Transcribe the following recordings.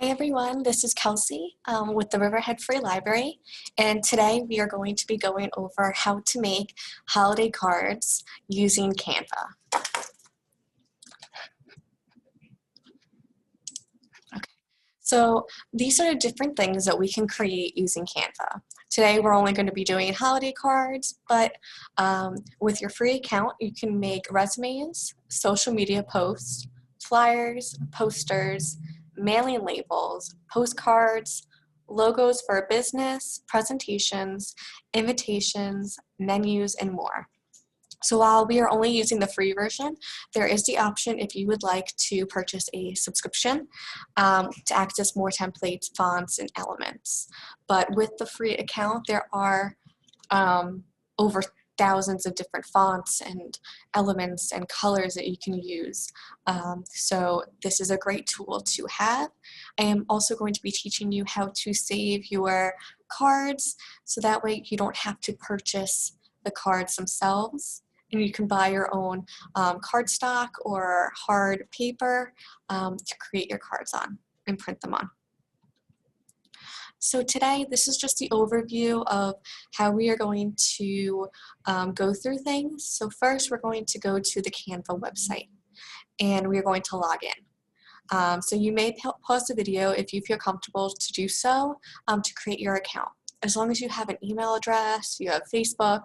Hi everyone, this is Kelsey with the Riverhead Free Library, and today we are going to be going over how to make holiday cards using Canva. Okay, so these are the different things that we can create using Canva. Today we're only going to be doing holiday cards, but with your free account you can make resumes, social media posts, flyers, posters, mailing labels, postcards, logos for a business, presentations, invitations, menus, and more. So while we are only using the free version, there is the option if you would like to purchase a subscription to access more templates, fonts, and elements. But with the free account, there are over thousands of different fonts and elements and colors that you can use. So this is a great tool to have. I am also going to be teaching you how to save your cards so that way you don't have to purchase the cards themselves, and you can buy your own cardstock or hard paper to create your cards on and print them on. So today, this is just the overview of how we are going to go through things. So first, we're going to go to the Canva website, and we're going to log in. So you may pause the video if you feel comfortable to do so to create your account. As long as you have an email address, you have Facebook,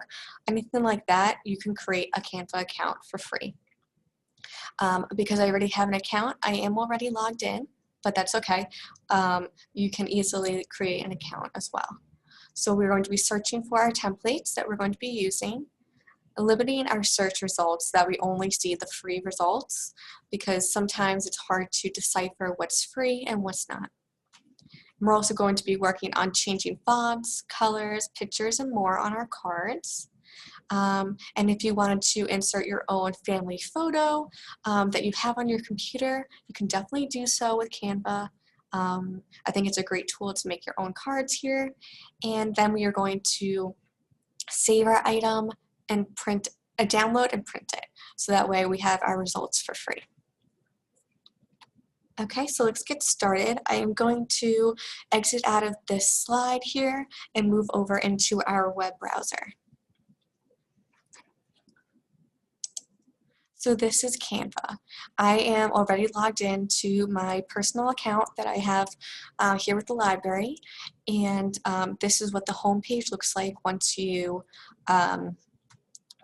anything like that, you can create a Canva account for free. Because I already have an account, I am already logged in, but that's okay. You can easily create an account as well. So we're going to be searching for our templates that we're going to be using, limiting our search results so that we only see the free results, because sometimes it's hard to decipher what's free and what's not. We're also going to be working on changing fonts, colors, pictures, and more on our cards. And if you wanted to insert your own family photo that you have on your computer, you can definitely do so with Canva. I think it's a great tool to make your own cards here. And then we are going to save our item and download and print it. So that way we have our results for free. Okay, so let's get started. I am going to exit out of this slide here and move over into our web browser. So this is Canva. I am already logged into my personal account that I have here with the library, and this is what the home page looks like once you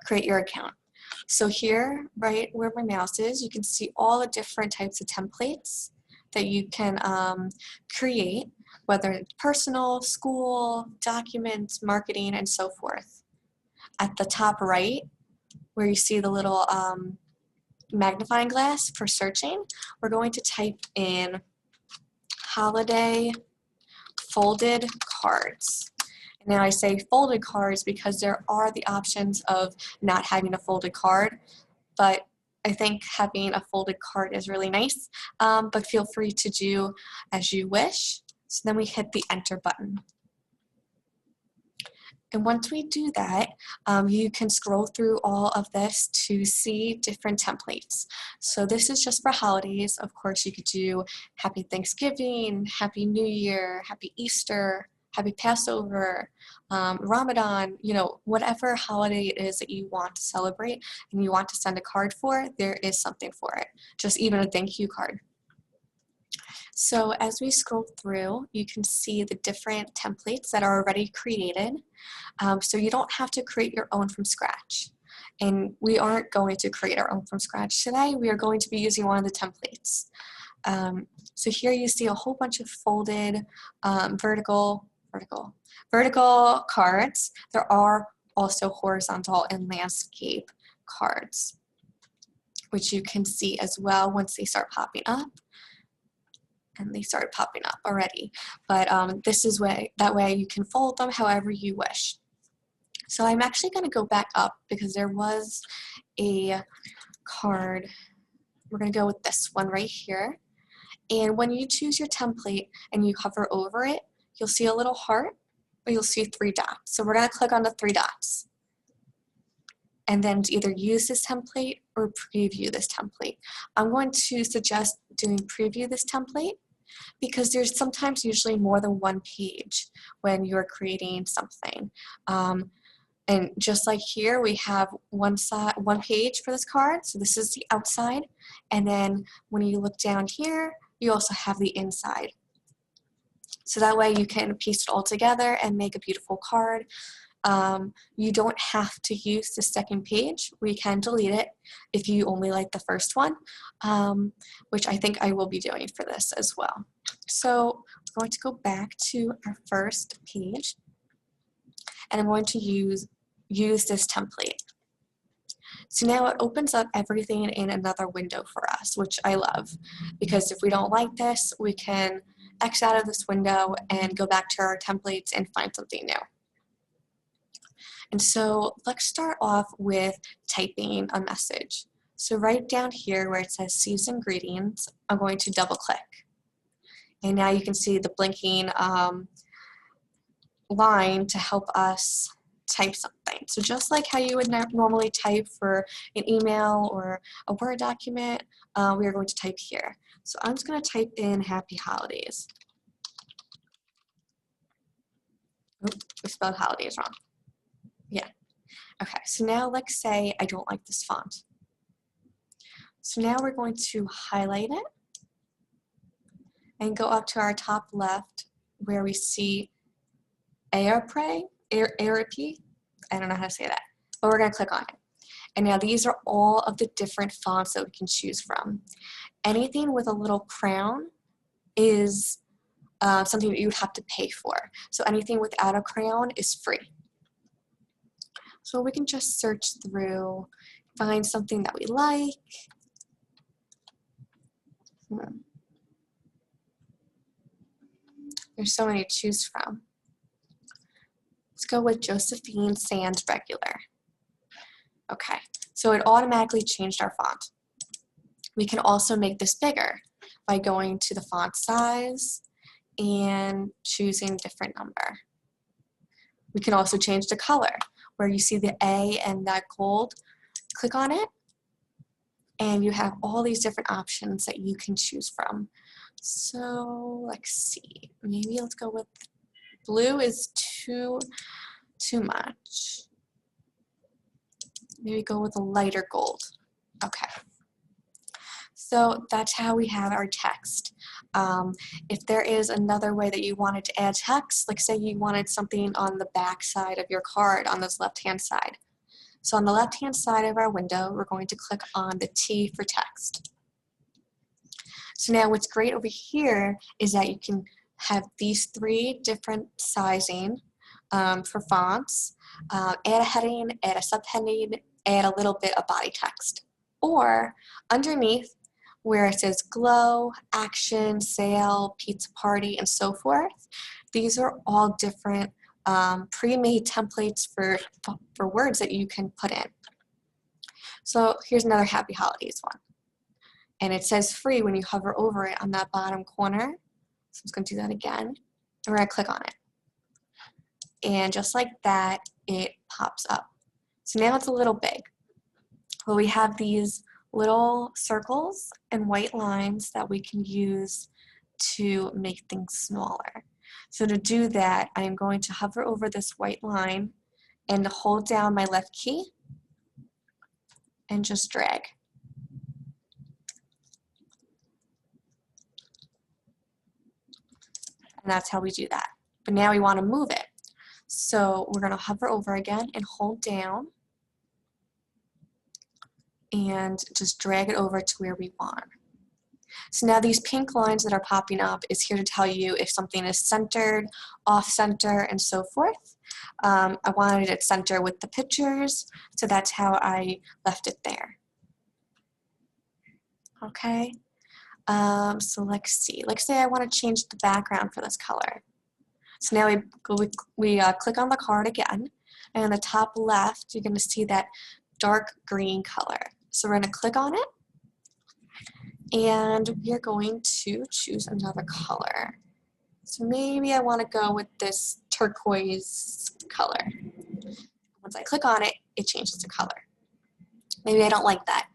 create your account. So here, right where my mouse is, you can see all the different types of templates that you can create, whether it's personal, school, documents, marketing, and so forth. At the top right, where you see the little magnifying glass for searching, we're going to type in holiday folded cards. And now I say folded cards because there are the options of not having a folded card, but I think having a folded card is really nice, but feel free to do as you wish. So then we hit the enter button. And once we do that, you can scroll through all of this to see different templates. So this is just for holidays. Of course, you could do Happy Thanksgiving, Happy New Year, Happy Easter, Happy Passover, Ramadan, whatever holiday it is that you want to celebrate and you want to send a card for, there is something for it. Just even a thank you card. So as we scroll through, you can see the different templates that are already created. So you don't have to create your own from scratch. And we aren't going to create our own from scratch today. We are going to be using one of the templates. So here you see a whole bunch of folded vertical cards. There are also horizontal and landscape cards, which you can see as well once they start popping up. And they started popping up already. But this is that way you can fold them however you wish. So I'm actually going to go back up because there was a card. We're going to go with this one right here. And when you choose your template and you hover over it, you'll see a little heart, or you'll see 3 dots. So we're going to click on the 3 dots. And then to either use this template or preview this template. I'm going to suggest doing preview this template Because there's sometimes usually more than one page when you're creating something. And just like here, we have one page for this card. So this is the outside. And then when you look down here, you also have the inside. So that way you can piece it all together and make a beautiful card. You don't have to use the second page. We can delete it if you only like the first one, which I think I will be doing for this as well. So I'm going to go back to our first page, and I'm going to use this template. So now it opens up everything in another window for us, which I love, because if we don't like this, we can X out of this window and go back to our templates and find something new. And so let's start off with typing a message. So right down here where it says season greetings, I'm going to double click. And now you can see the blinking line to help us type something. So just like how you would normally type for an email or a Word document, we are going to type here. So I'm just going to type in happy holidays. Oops, we spelled holidays wrong. Yeah. Okay, so now let's say I don't like this font. So now we're going to highlight it and go up to our top left where we see ARP, I don't know how to say that, but we're going to click on it. And now these are all of the different fonts that we can choose from. Anything with a little crown is something that you would have to pay for. So anything without a crown is free. So we can just search through, find something that we like. There's so many to choose from. Let's go with Josephine Sands Regular. Okay, so it automatically changed our font. We can also make this bigger by going to the font size and choosing a different number. We can also change the color. Where you see the A and that gold, click on it, and you have all these different options that you can choose from. So let's see, maybe let's go with blue is too much. Maybe go with a lighter gold. Okay. So that's how we have our text. If there is another way that you wanted to add text, like say you wanted something on the back side of your card on this left-hand side. So on the left-hand side of our window, we're going to click on the T for text. So now what's great over here is that you can have these three different sizing for fonts, add a heading, add a subheading, add a little bit of body text. Or underneath, where it says glow, action, sale, pizza party, and so forth. These are all different pre-made templates for words that you can put in. So here's another Happy Holidays one. And it says free when you hover over it on that bottom corner. So I'm just going to do that again. And we're going to click on it. And just like that, it pops up. So now it's a little big. Well, we have these little circles and white lines that we can use to make things smaller. So to do that, I am going to hover over this white line and hold down my left key and just drag. And that's how we do that. But now we want to move it. So we're going to hover over again and hold down and just drag it over to where we want. So now these pink lines that are popping up is here to tell you if something is centered, off center, and so forth. I wanted it center with the pictures, so that's how I left it there. Okay, so let's see. Let's say I want to change the background for this color. So now we click on the card again, and on the top left, you're going to see that dark green color. So we're going to click on it, and we are going to choose another color. So maybe I want to go with this turquoise color. Once I click on it, it changes the color. Maybe I don't like that.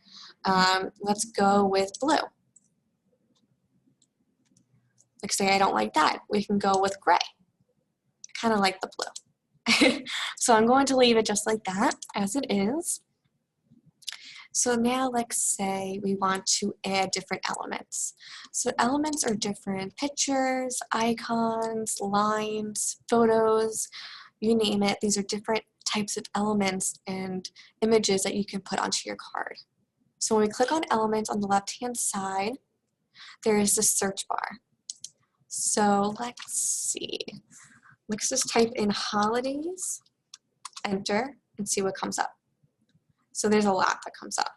Let's go with blue. Like say I don't like that, we can go with gray. I kind of like the blue. So I'm going to leave it just like that as it is. So now let's say we want to add different elements. So elements are different pictures, icons, lines, photos, you name it. These are different types of elements and images that you can put onto your card. So when we click on elements on the left-hand side, there is the search bar. So let's see. Let's just type in holidays, enter, and see what comes up. So there's a lot that comes up.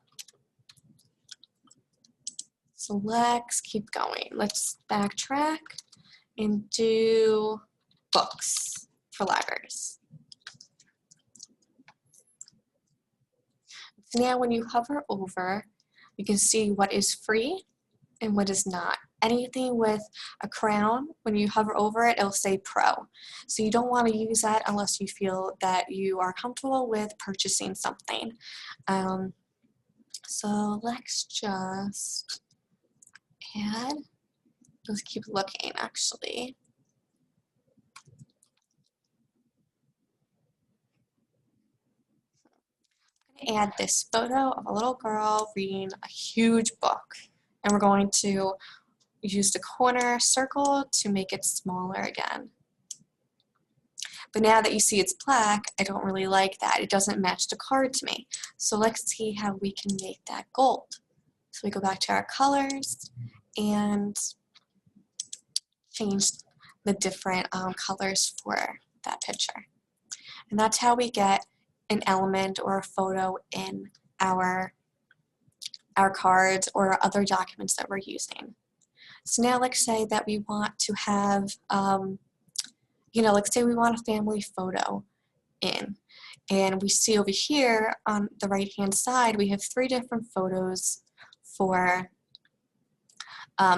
So let's keep going. Let's backtrack and do books for libraries. So now when you hover over, you can see what is free and what is not. Anything with a crown, when you hover over it, it'll say Pro. So you don't want to use that unless you feel that you are comfortable with purchasing something. So let's just add, let's keep looking actually. I'm going to add this photo of a little girl reading a huge book. And we're going to use the corner circle to make it smaller again. But now that you see it's black, I don't really like that. It doesn't match the card to me. So let's see how we can make that gold. So we go back to our colors and change the different colors for that picture. And that's how we get an element or a photo in our cards or other documents that we're using. So now let's say that we want to have, let's say we want a family photo in. And we see over here on the right-hand side, we have 3 different photos for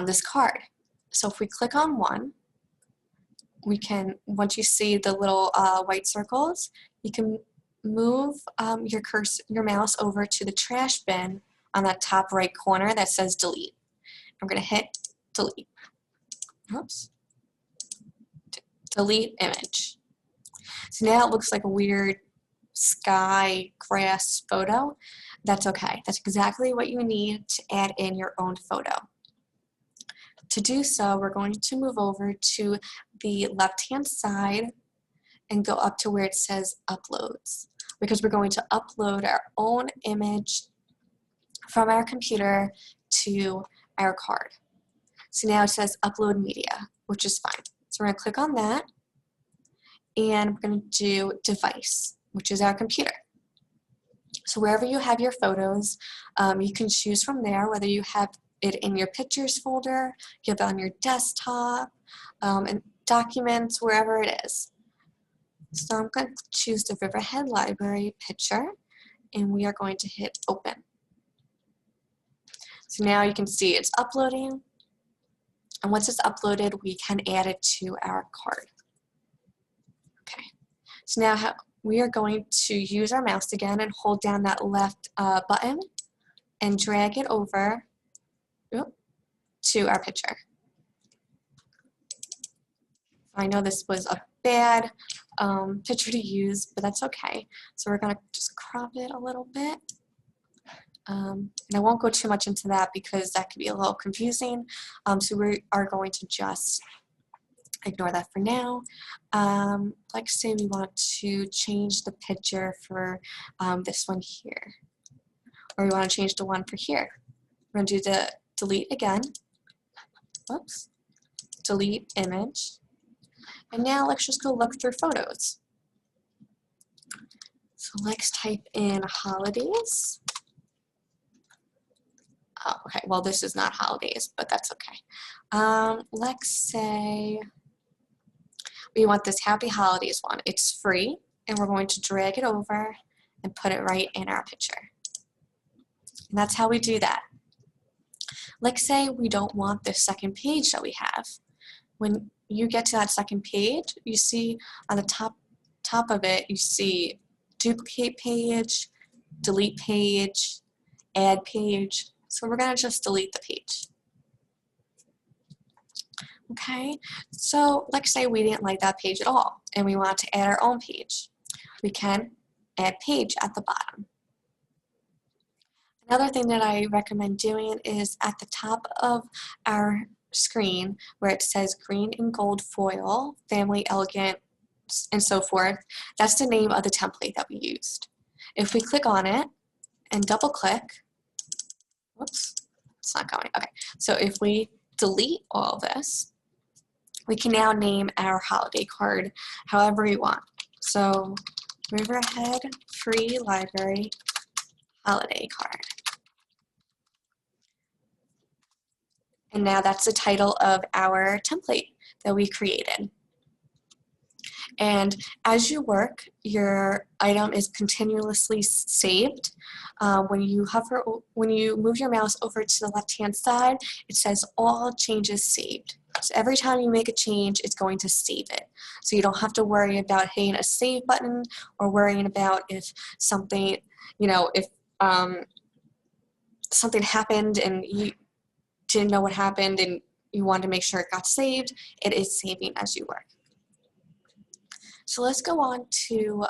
this card. So if we click on one, we can, once you see the little white circles, you can move your mouse over to the trash bin on that top right corner that says delete. I'm going to hit delete. Oops. Delete image. So now it looks like a weird sky grass photo. That's okay. That's exactly what you need to add in your own photo. To do so, we're going to move over to the left-hand side and go up to where it says uploads, because we're going to upload our own image from our computer to our card. So now it says upload media, which is fine. So we're going to click on that, and we're going to do device, which is our computer. So wherever you have your photos, you can choose from there whether you have it in your pictures folder, you have it on your desktop, and documents, wherever it is. So I'm going to choose the Riverhead Library picture, and we are going to hit open. So now you can see it's uploading, and once it's uploaded, we can add it to our card. Okay, so now we are going to use our mouse again and hold down that left button and drag it over to our picture. I know this was a bad picture to use, but that's okay. So we're going to just crop it a little bit. And I won't go too much into that because that could be a little confusing. So we are going to just ignore that for now. Like say we want to change the picture for this one here. Or we want to change the one for here. We're going to do the delete again. Oops. Delete image. And now let's just go look through photos. So let's type in holidays. Oh, okay, well this is not holidays, but that's okay. Let's say we want this happy holidays one. It's free, and we're going to drag it over and put it right in our picture. And that's how we do that. Let's say we don't want this second page that we have. When you get to that second page, you see on the top of it, you see duplicate page, delete page, add page. So we're going to just delete the page. Okay, so let's say we didn't like that page at all and we want to add our own page. We can add page at the bottom. Another thing that I recommend doing is at the top of our screen where it says green and gold foil, family elegant, and so forth, that's the name of the template that we used. If we click on it and double click, whoops, it's not going, okay. So if we delete all this, we can now name our holiday card however we want. So Riverhead Free Library Holiday Card. And now that's the title of our template that we created. And as you work, your item is continuously saved. When you move your mouse over to the left-hand side, it says all changes saved. So every time you make a change, it's going to save it. So you don't have to worry about hitting a save button or worrying about if something, if something happened and you didn't know what happened and you wanted to make sure it got saved. It is saving as you work. So let's go on to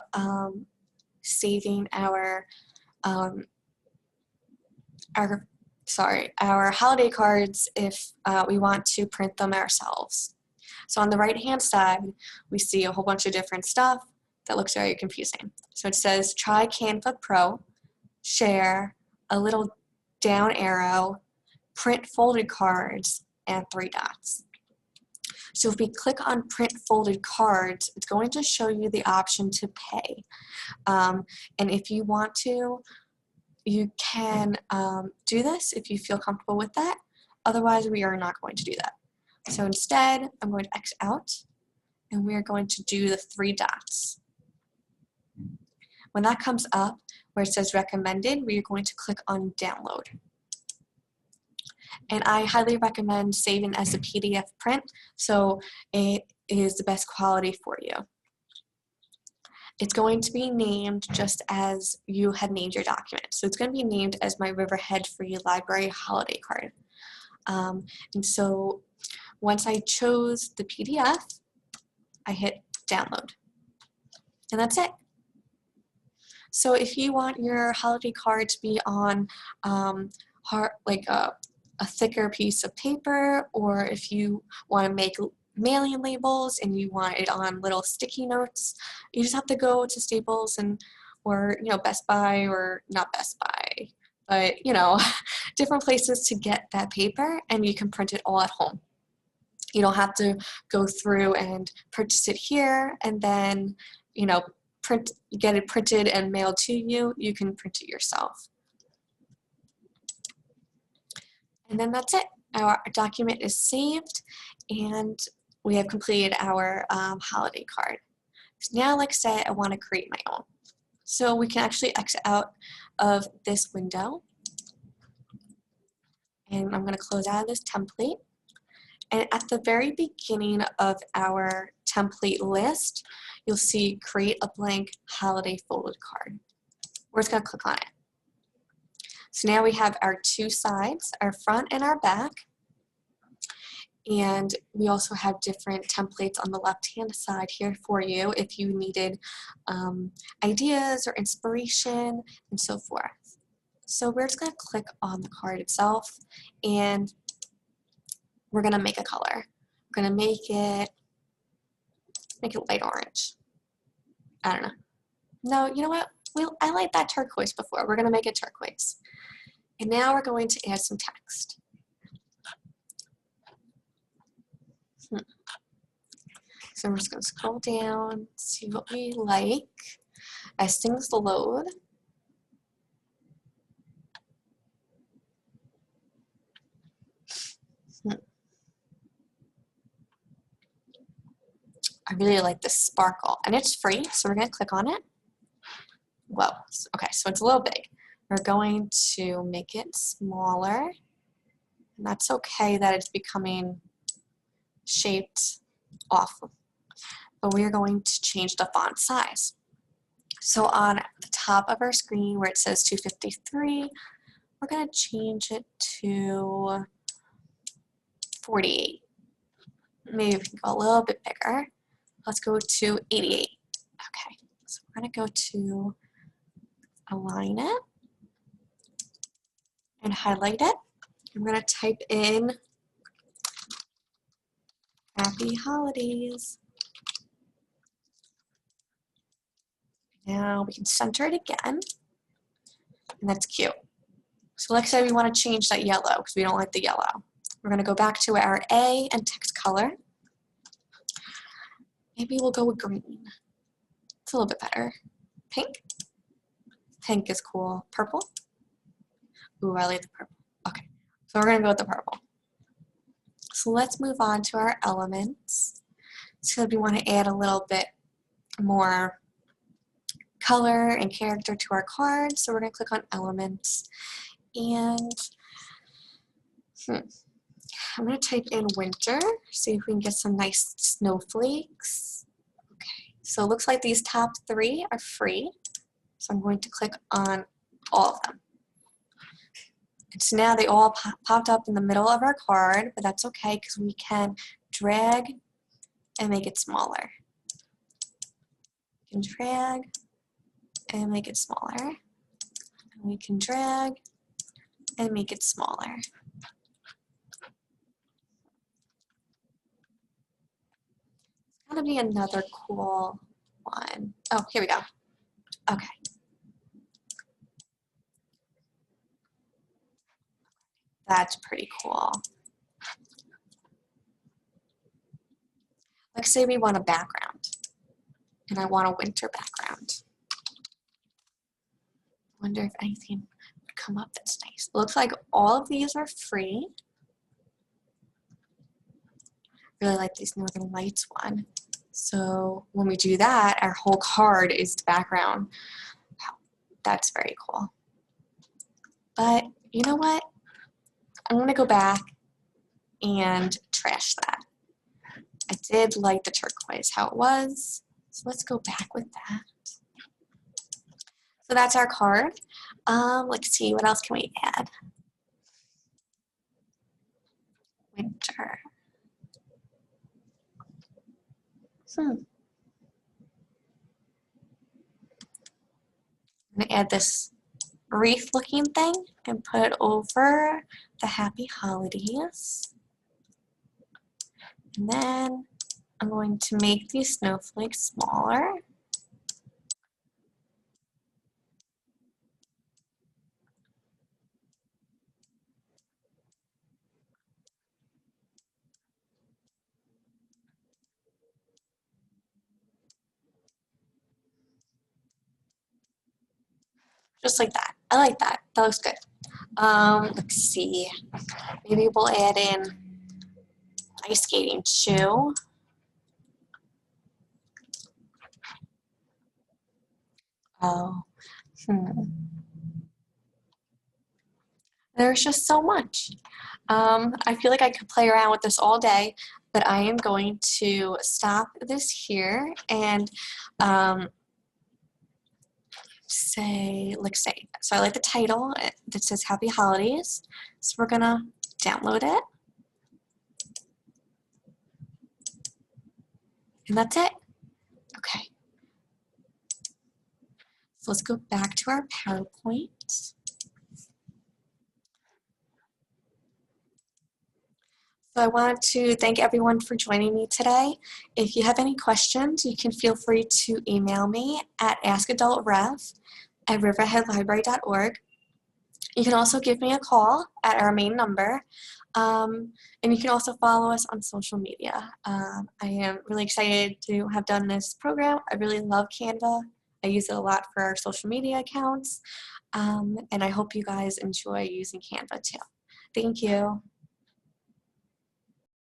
saving our holiday cards if we want to print them ourselves. So on the right-hand side, we see a whole bunch of different stuff that looks very confusing. So it says try Canva Pro, share, a little down arrow, print folded cards, and 3 dots. So if we click on print folded cards, it's going to show you the option to pay. And if you want to, you can do this if you feel comfortable with that. Otherwise, we are not going to do that. So instead, I'm going to X out, and we are going to do the 3 dots. When that comes up, where it says recommended, we are going to click on download. And I highly recommend saving as a PDF print, so it is the best quality for you. It's going to be named just as you had named your document. So it's going to be named as my Riverhead Free Library Holiday Card. And so once I chose the PDF, I hit download. And that's it. So if you want your holiday card to be on a thicker piece of paper, or if you want to make mailing labels and you want it on little sticky notes, you just have to go to Staples or Best Buy, or not Best Buy, but different places to get that paper, and you can print it all at home. You don't have to go through and purchase it here and then get it printed and mailed to you. You can print it yourself. And then that's it. Our document is saved, and we have completed our holiday card. So now, like I said, I want to create my own. So we can actually exit out of this window. And I'm going to close out of this template. And at the very beginning of our template list, you'll see create a blank holiday folded card. We're just going to click on it. So now we have our 2 sides, our front and our back. And we also have different templates on the left-hand side here for you if you needed ideas or inspiration and so forth. So we're just going to click on the card itself, and we're going to make a color. We're going to make it light orange. I don't know. No, you know what? I liked that turquoise before. We're going to make it turquoise. And now we're going to add some text. So we're just going to scroll down, see what we like as things load. I really like this sparkle, and it's free, so we're going to click on it. Whoa, okay, so it's a little big. We're going to make it smaller, and that's okay that it's becoming shaped off. But we are going to change the font size. So on the top of our screen where it says 253, we're going to change it to 48. Maybe we can go a little bit bigger. Let's go to 88. Okay, so we're gonna go to align it and highlight it. I'm gonna type in Happy Holidays. Now we can center it again, and that's cute. So let's say we want to change that yellow because we don't like the yellow. We're going to go back to our A and text color. Maybe we'll go with green. It's a little bit better. Pink. Pink is cool. Purple. Ooh, I like the purple. Okay, so we're going to go with the purple. So let's move on to our elements. So we want to add a little bit more color and character to our card. So we're going to click on elements and I'm going to type in winter, see if we can get some nice snowflakes. Okay, so it looks like these top 3 are free. So I'm going to click on all of them. And so now they all popped up in the middle of our card, but that's okay because we can drag and make it smaller. We can drag and make it smaller. And we can drag and make it smaller. It's gonna be another cool one. Oh, here we go. Okay. That's pretty cool. Let's say we want a background, and I want a winter background. Wonder if anything would come up that's nice. It looks like all of these are free. Really like these Northern Lights one. So when we do that, our whole card is the background. Wow, that's very cool. But you know what? I'm gonna go back and trash that. I did like the turquoise, how it was. So let's go back with that. So that's our card. Let's see, what else can we add? Winter. I'm gonna add this wreath looking thing and put it over the Happy Holidays. And then I'm going to make these snowflakes smaller. Just like that. I like that. That looks good. Let's see. Maybe we'll add in ice skating shoe. Oh, There's just so much. I feel like I could play around with this all day, but I am going to stop this here and say, so I like the title that says Happy Holidays. So we're gonna download it. And that's it. Okay. So let's go back to our PowerPoint. So I want to thank everyone for joining me today. If you have any questions, you can feel free to email me at askadultref@riverheadlibrary.org. You can also give me a call at our main number, and you can also follow us on social media. I am really excited to have done this program. I really love Canva. I use it a lot for our social media accounts, and I hope you guys enjoy using Canva too. Thank you.